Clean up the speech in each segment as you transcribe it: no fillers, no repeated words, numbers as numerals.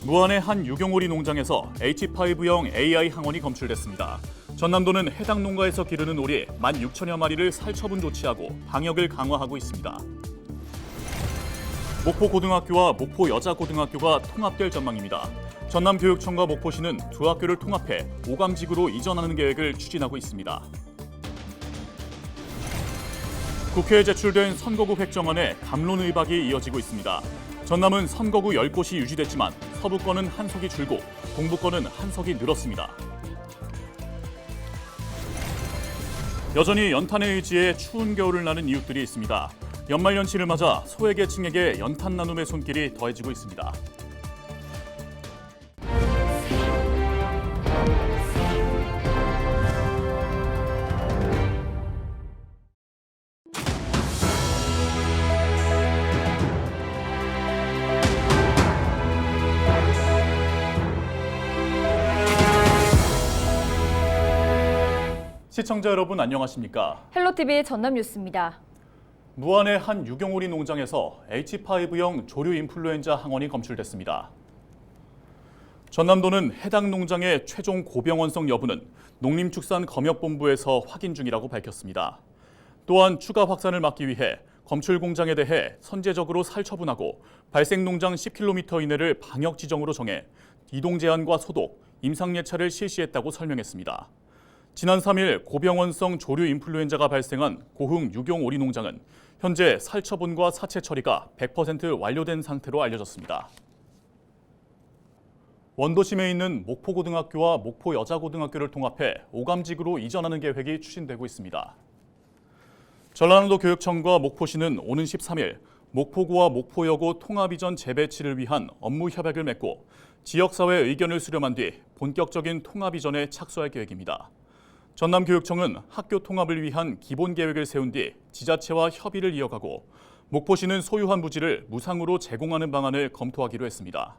무안의 한 유경오리 농장에서 H5형 AI 항원이 검출됐습니다. 전남도는 해당 농가에서 기르는 오리 16,000여 마리를 살처분 조치하고 방역을 강화하고 있습니다. 목포고등학교와 목포여자고등학교가 통합될 전망입니다. 전남교육청과 목포시는 두 학교를 통합해 오감직으로 이전하는 계획을 추진하고 있습니다. 국회에 제출된 선거구 획정안에 갑론의박이 이어지고 있습니다. 전남은 선거구 10곳이 유지됐지만 서부권은 한 석이 줄고 동부권은 한 석이 늘었습니다. 여전히 연탄의 의지에 추운 겨울을 나는 이웃들이 있습니다. 연말연시를 맞아 소외계층에게 연탄 나눔의 손길이 더해지고 있습니다. 시청자 여러분 안녕하십니까? 헬로티비 전남뉴스입니다. 무안의 한 유경오리 농장에서 H5형 조류 인플루엔자 항원이 검출됐습니다. 전남도는 해당 농장의 최종 고병원성 여부는 농림축산검역본부에서 확인 중이라고 밝혔습니다. 또한 추가 확산을 막기 위해 검출 공장에 대해 선제적으로 살처분하고 발생 농장 10km 이내를 방역 지정으로 정해 이동 제한과 소독, 임상 예차를 실시했다고 설명했습니다. 지난 3일 고병원성 조류 인플루엔자가 발생한 고흥 유경오리 농장은 현재 살처분과 사체 처리가 100% 완료된 상태로 알려졌습니다. 원도심에 있는 목포고등학교와 목포여자고등학교를 통합해 오감직으로 이전하는 계획이 추진되고 있습니다. 전라남도 교육청과 목포시는 오는 13일 목포구와 목포여고 통합이전 재배치를 위한 업무 협약을 맺고 지역사회 의견을 수렴한 뒤 본격적인 통합이전에 착수할 계획입니다. 전남교육청은 학교 통합을 위한 기본 계획을 세운 뒤 지자체와 협의를 이어가고 목포시는 소유한 부지를 무상으로 제공하는 방안을 검토하기로 했습니다.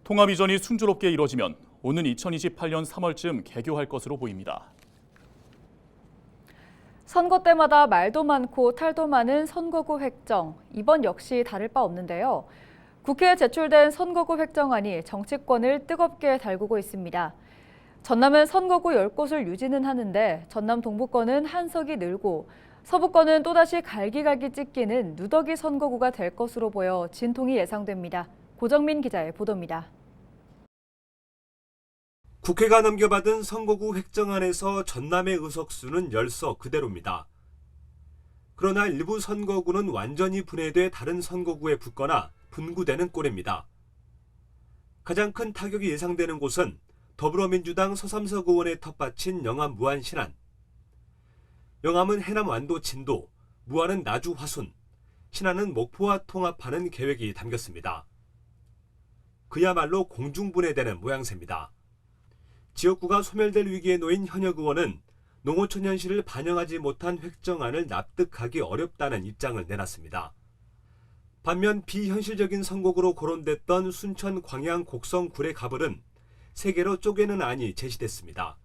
통합 이전이 순조롭게 이뤄지면 오는 2028년 3월쯤 개교할 것으로 보입니다. 선거 때마다 말도 많고 탈도 많은 선거구 획정, 이번 역시 다를 바 없는데요. 국회에 제출된 선거구 획정안이 정치권을 뜨겁게 달구고 있습니다. 전남은 선거구 10곳을 유지는 하는데 전남 동부권은 한 석이 늘고 서부권은 또다시 갈기갈기 찢기는 누더기 선거구가 될 것으로 보여 진통이 예상됩니다. 고정민 기자의 보도입니다. 국회가 넘겨받은 선거구 획정안에서 전남의 의석수는 10석 그대로입니다. 그러나 일부 선거구는 완전히 분해돼 다른 선거구에 붙거나 분구되는 꼴입니다. 가장 큰 타격이 예상되는 곳은 더불어민주당 서삼석 의원의 텃밭인 영암 무안 신안. 영암은 해남 완도 진도, 무안은 나주 화순, 신안은 목포와 통합하는 계획이 담겼습니다. 그야말로 공중분해되는 모양새입니다. 지역구가 소멸될 위기에 놓인 현역 의원은 농어촌 현실을 반영하지 못한 획정안을 납득하기 어렵다는 입장을 내놨습니다. 반면 비현실적인 선거구로 거론됐던 순천 광양 곡성 구례 가불은 3개로 쪼개는 안이 제시됐습니다.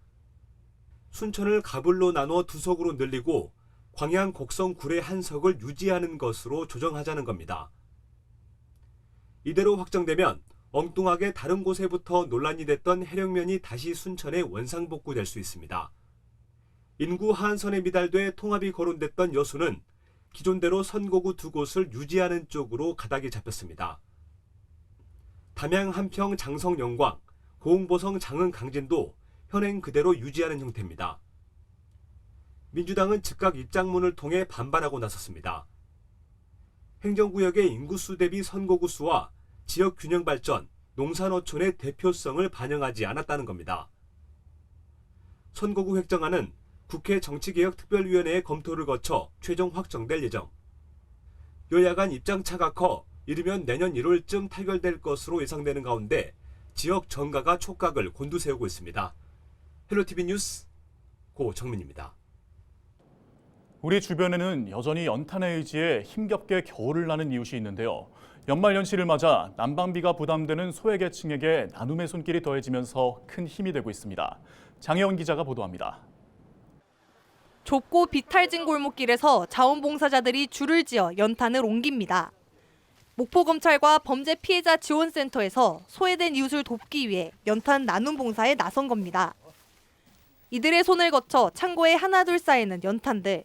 순천을 가불로 나눠 2석으로 늘리고 광양 곡성 구례 1석을 유지하는 것으로 조정하자는 겁니다. 이대로 확정되면 엉뚱하게 다른 곳에부터 논란이 됐던 해령면이 다시 순천에 원상복구될 수 있습니다. 인구 하한선에 미달돼 통합이 거론됐던 여수는 기존대로 선거구 2곳을 유지하는 쪽으로 가닥이 잡혔습니다. 담양 한평 장성 영광, 고흥보성 장흥 강진도 현행 그대로 유지하는 형태입니다. 민주당은 즉각 입장문을 통해 반발하고 나섰습니다. 행정구역의 인구수 대비 선거구 수와 지역 균형 발전, 농산어촌의 대표성을 반영하지 않았다는 겁니다. 선거구 획정안은 국회 정치개혁특별위원회의 검토를 거쳐 최종 확정될 예정. 여야 간 입장차가 커 이르면 내년 1월쯤 타결될 것으로 예상되는 가운데 지역 정가가 촉각을 곤두세우고 있습니다. 헬로티비 뉴스 고정민입니다. 우리 주변에는 여전히 연탄의 의지에 힘겹게 겨울을 나는 이웃이 있는데요. 연말연시를 맞아 난방비가 부담되는 소외계층에게 나눔의 손길이 더해지면서 큰 힘이 되고 있습니다. 장혜원 기자가 보도합니다. 좁고 비탈진 골목길에서 자원봉사자들이 줄을 지어 연탄을 옮깁니다. 목포검찰과 범죄 피해자 지원센터에서 소외된 이웃을 돕기 위해 연탄 나눔 봉사에 나선 겁니다. 이들의 손을 거쳐 창고에 하나둘 쌓이는 연탄들.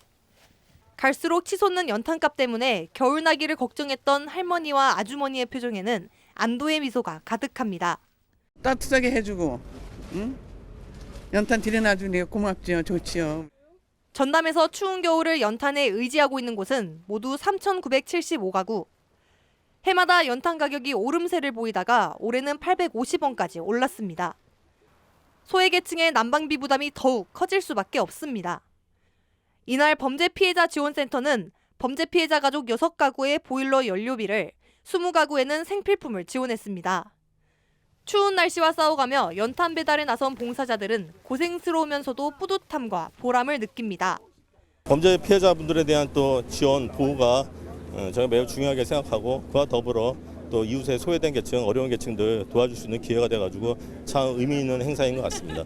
갈수록 치솟는 연탄값 때문에 겨울나기를 걱정했던 할머니와 아주머니의 표정에는 안도의 미소가 가득합니다. 따뜻하게 해주고, 응? 연탄 들여놔주니 고맙지요, 좋지요. 전남에서 추운 겨울을 연탄에 의지하고 있는 곳은 모두 3,975가구. 해마다 연탄 가격이 오름세를 보이다가 올해는 850원까지 올랐습니다. 소외계층의 난방비 부담이 더욱 커질 수밖에 없습니다. 이날 범죄 피해자 지원센터는 범죄 피해자 가족 6가구의 보일러 연료비를, 20가구에는 생필품을 지원했습니다. 추운 날씨와 싸워가며 연탄 배달에 나선 봉사자들은 고생스러우면서도 뿌듯함과 보람을 느낍니다. 범죄 피해자분들에 대한 또 지원, 보호가 저희가 매우 중요하게 생각하고, 그와 더불어 또 이웃의 소외된 계층, 어려운 계층들 도와줄 수 있는 기회가 돼가지고 참 의미 있는 행사인 것 같습니다.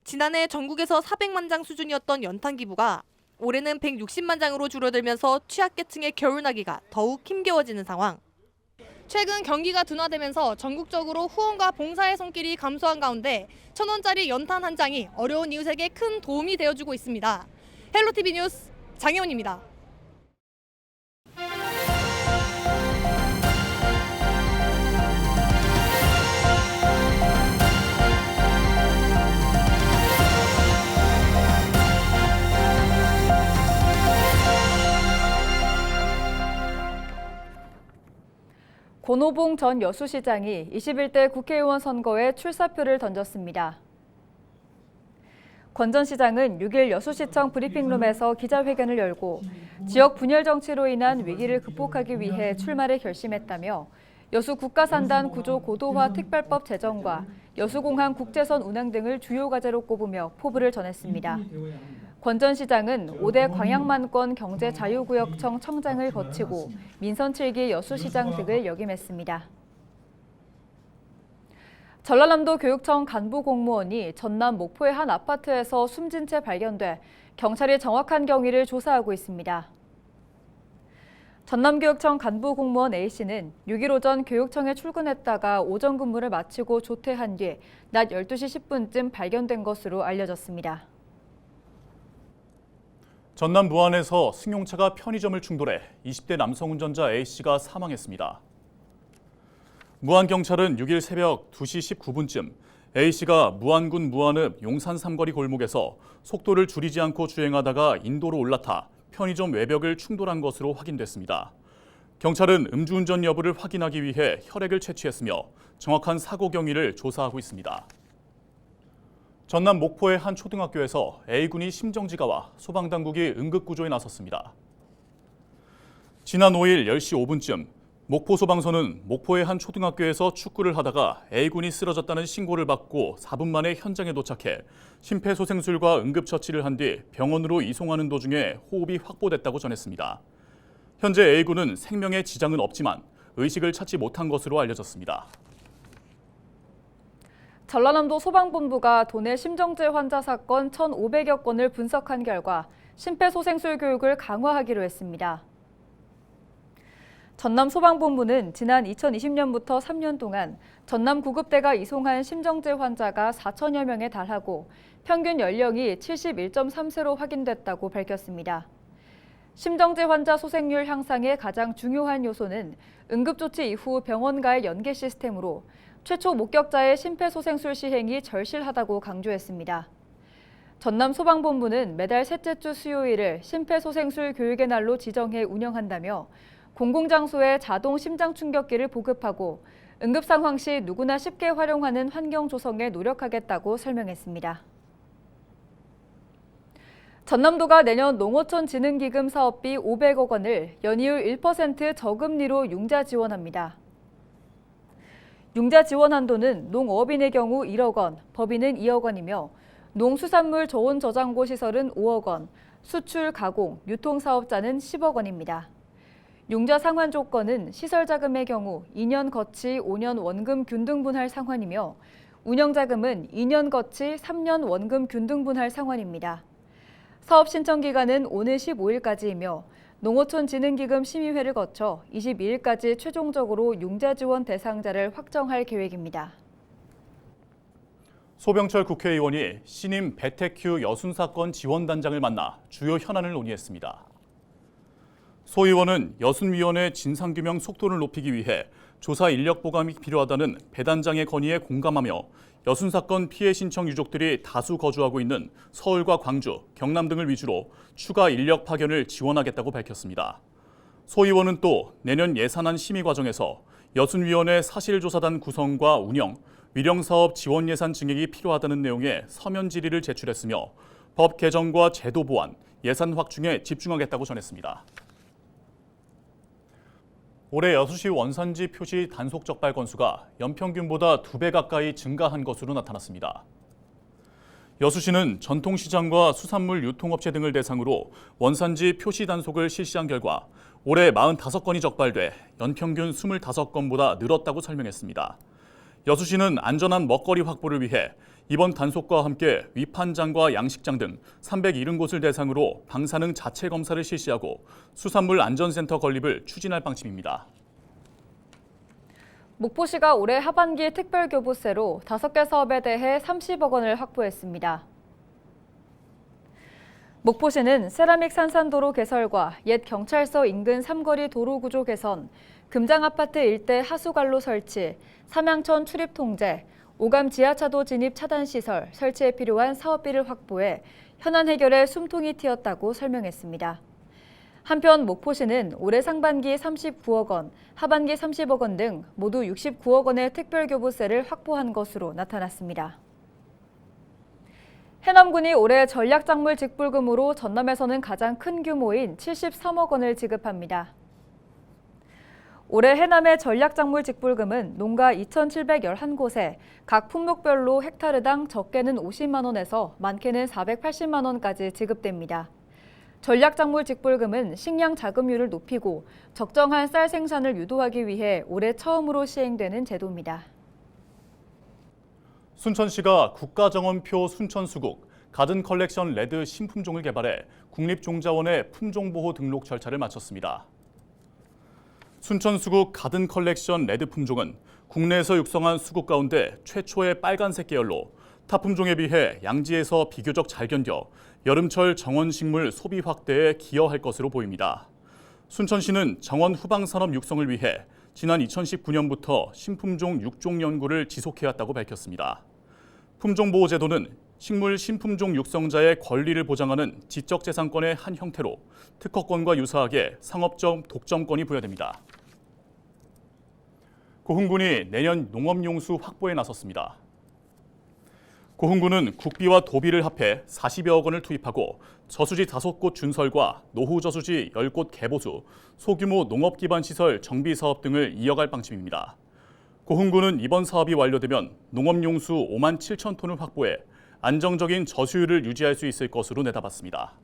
지난해 전국에서 400만 장 수준이었던 연탄 기부가 올해는 160만 장으로 줄어들면서 취약계층의 겨울나기가 더욱 힘겨워지는 상황. 최근 경기가 둔화되면서 전국적으로 후원과 봉사의 손길이 감소한 가운데 1,000원짜리 연탄 한 장이 어려운 이웃에게 큰 도움이 되어주고 있습니다. 헬로티비 뉴스 장혜원입니다. 권오봉 전 여수시장이 21대 국회의원 선거에 출사표를 던졌습니다. 권 전 시장은 6일 여수시청 브리핑룸에서 기자회견을 열고 지역 분열 정치로 인한 위기를 극복하기 위해 출마를 결심했다며 여수 국가산단 구조 고도화 특별법 제정과 여수공항 국제선 운항 등을 주요 과제로 꼽으며 포부를 전했습니다. 권 전 시장은 5대 광양만권 경제자유구역청 청장을 거치고 민선 7기 여수시장 등을 역임했습니다. 전라남도 교육청 간부 공무원이 전남 목포의 한 아파트에서 숨진 채 발견돼 경찰이 정확한 경위를 조사하고 있습니다. 전남교육청 간부 공무원 A씨는 6일 오전 교육청에 출근했다가 오전 근무를 마치고 조퇴한 뒤 낮 12시 10분쯤 발견된 것으로 알려졌습니다. 전남 무안에서 승용차가 편의점을 충돌해 20대 남성 운전자 A씨가 사망했습니다. 무안경찰은 6일 새벽 2시 19분쯤 A씨가 무안군 무안읍 용산 삼거리 골목에서 속도를 줄이지 않고 주행하다가 인도로 올라타 편의점 외벽을 충돌한 것으로 확인됐습니다. 경찰은 음주운전 여부를 확인하기 위해 혈액을 채취했으며 정확한 사고 경위를 조사하고 있습니다. 전남 목포의 한 초등학교에서 A군이 심정지가 와 소방당국이 응급구조에 나섰습니다. 지난 5일 10시 5분쯤 목포소방서는 목포의 한 초등학교에서 축구를 하다가 A군이 쓰러졌다는 신고를 받고 4분 만에 현장에 도착해 심폐소생술과 응급처치를 한 뒤 병원으로 이송하는 도중에 호흡이 확보됐다고 전했습니다. 현재 A군은 생명에 지장은 없지만 의식을 찾지 못한 것으로 알려졌습니다. 전라남도 소방본부가 도내 심정지 환자 사건 1,500여 건을 분석한 결과 심폐소생술 교육을 강화하기로 했습니다. 전남소방본부는 지난 2020년부터 3년 동안 전남 구급대가 이송한 심정지 환자가 4천여 명에 달하고 평균 연령이 71.3세로 확인됐다고 밝혔습니다. 심정지 환자 소생률 향상의 가장 중요한 요소는 응급조치 이후 병원과의 연계 시스템으로 최초 목격자의 심폐소생술 시행이 절실하다고 강조했습니다. 전남소방본부는 매달 셋째 주 수요일을 심폐소생술 교육의 날로 지정해 운영한다며 공공장소에 자동 심장충격기를 보급하고 응급상황 시 누구나 쉽게 활용하는 환경 조성에 노력하겠다고 설명했습니다. 전남도가 내년 농어촌 진흥기금 사업비 500억 원을 연이율 1% 저금리로 융자 지원합니다. 융자 지원 한도는 농어업인의 경우 1억 원, 법인은 2억 원이며 농수산물 저온 저장고 시설은 5억 원, 수출, 가공, 유통사업자는 10억 원입니다. 융자 상환 조건은 시설 자금의 경우 2년 거치 5년 원금 균등분할 상환이며 운영자금은 2년 거치 3년 원금 균등분할 상환입니다. 사업 신청 기간은 오늘 15일까지이며 농어촌진흥기금 심의회를 거쳐 22일까지 최종적으로 융자 지원 대상자를 확정할 계획입니다. 소병철 국회의원이 신임 배태큐 여순사건 지원단장을 만나 주요 현안을 논의했습니다. 소 의원은 여순위원회 진상규명 속도를 높이기 위해 조사 인력 보강이 필요하다는 배 단장의 건의에 공감하며 여순사건 피해 신청 유족들이 다수 거주하고 있는 서울과 광주, 경남 등을 위주로 추가 인력 파견을 지원하겠다고 밝혔습니다. 소 의원은 또 내년 예산안 심의 과정에서 여순위원회 사실조사단 구성과 운영, 위령사업 지원 예산 증액이 필요하다는 내용의 서면 질의를 제출했으며 법 개정과 제도 보완, 예산 확충에 집중하겠다고 전했습니다. 올해 여수시 원산지 표시 단속 적발 건수가 연평균보다 2배 가까이 증가한 것으로 나타났습니다. 여수시는 전통시장과 수산물 유통업체 등을 대상으로 원산지 표시 단속을 실시한 결과 올해 45건이 적발돼 연평균 25건보다 늘었다고 설명했습니다. 여수시는 안전한 먹거리 확보를 위해 이번 단속과 함께 위판장과 양식장 등 370곳을 대상으로 방사능 자체 검사를 실시하고 수산물 안전센터 건립을 추진할 방침입니다. 목포시가 올해 하반기 특별교부세로 5개 사업에 대해 30억 원을 확보했습니다. 목포시는 세라믹 산산도로 개설과 옛 경찰서 인근 삼거리 도로 구조 개선, 금장아파트 일대 하수관로 설치, 삼양천 출입 통제, 오감 지하차도 진입 차단 시설 설치에 필요한 사업비를 확보해 현안 해결에 숨통이 트였다고 설명했습니다. 한편 목포시는 올해 상반기 39억 원, 하반기 30억 원 등 모두 69억 원의 특별교부세를 확보한 것으로 나타났습니다. 해남군이 올해 전략작물 직불금으로 전남에서는 가장 큰 규모인 73억 원을 지급합니다. 올해 해남의 전략작물 직불금은 농가 2,711곳에 각 품목별로 헥타르당 적게는 50만 원에서 많게는 480만 원까지 지급됩니다. 전략작물 직불금은 식량 자금률을 높이고 적정한 쌀 생산을 유도하기 위해 올해 처음으로 시행되는 제도입니다. 순천시가 국가정원표 순천수국 가든 컬렉션 레드 신품종을 개발해 국립종자원의 품종보호 등록 절차를 마쳤습니다. 순천수국 가든 컬렉션 레드 품종은 국내에서 육성한 수국 가운데 최초의 빨간색 계열로 타 품종에 비해 양지에서 비교적 잘 견뎌 여름철 정원식물 소비 확대에 기여할 것으로 보입니다. 순천시는 정원 후방산업 육성을 위해 지난 2019년부터 신품종 6종 연구를 지속해왔다고 밝혔습니다. 품종보호제도는 식물 신품종 육성자의 권리를 보장하는 지적재산권의 한 형태로 특허권과 유사하게 상업적 독점권이 부여됩니다. 고흥군이 내년 농업용수 확보에 나섰습니다. 고흥군은 국비와 도비를 합해 40여억 원을 투입하고 저수지 5곳 준설과 노후 저수지 10곳 개보수, 소규모 농업 기반 시설 정비 사업 등을 이어갈 방침입니다. 고흥군은 이번 사업이 완료되면 농업용수 5만 7천 톤을 확보해 안정적인 저수율을 유지할 수 있을 것으로 내다봤습니다.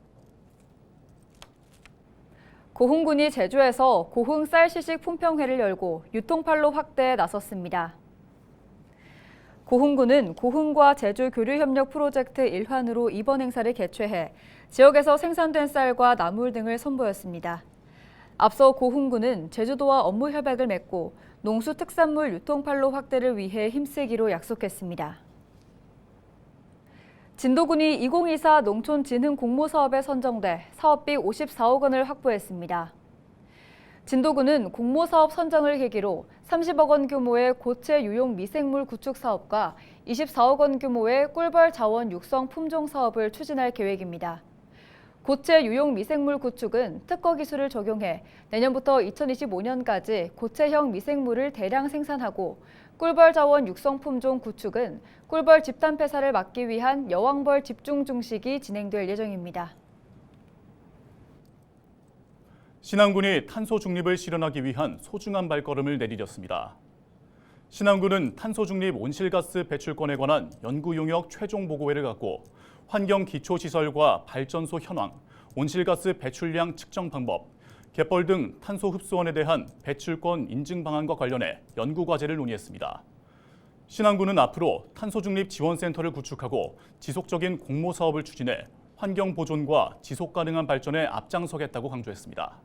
고흥군이 제주에서 고흥 쌀시식 품평회를 열고 유통팔로 확대에 나섰습니다. 고흥군은 고흥과 제주 교류협력 프로젝트 일환으로 이번 행사를 개최해 지역에서 생산된 쌀과 나물 등을 선보였습니다. 앞서 고흥군은 제주도와 업무 협약을 맺고 농수특산물 유통팔로 확대를 위해 힘쓰기로 약속했습니다. 진도군이 2024 농촌진흥 공모사업에 선정돼 사업비 54억 원을 확보했습니다. 진도군은 공모사업 선정을 계기로 30억 원 규모의 고체 유용 미생물 구축 사업과 24억 원 규모의 꿀벌 자원 육성 품종 사업을 추진할 계획입니다. 고체 유용 미생물 구축은 특허 기술을 적용해 내년부터 2025년까지 고체형 미생물을 대량 생산하고 꿀벌 자원 육성 품종 구축은 꿀벌 집단 폐사를 막기 위한 여왕벌 집중 중식이 진행될 예정입니다. 신안군이 탄소 중립을 실현하기 위한 소중한 발걸음을 내디뎠습니다. 신안군은 탄소 중립 온실가스 배출권에 관한 연구 용역 최종 보고회를 갖고 환경 기초시설과 발전소 현황, 온실가스 배출량 측정 방법, 갯벌 등 탄소 흡수원에 대한 배출권 인증 방안과 관련해 연구 과제를 논의했습니다. 신안군은 앞으로 탄소 중립 지원센터를 구축하고 지속적인 공모 사업을 추진해 환경 보존과 지속 가능한 발전에 앞장서겠다고 강조했습니다.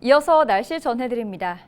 이어서 날씨 전해드립니다.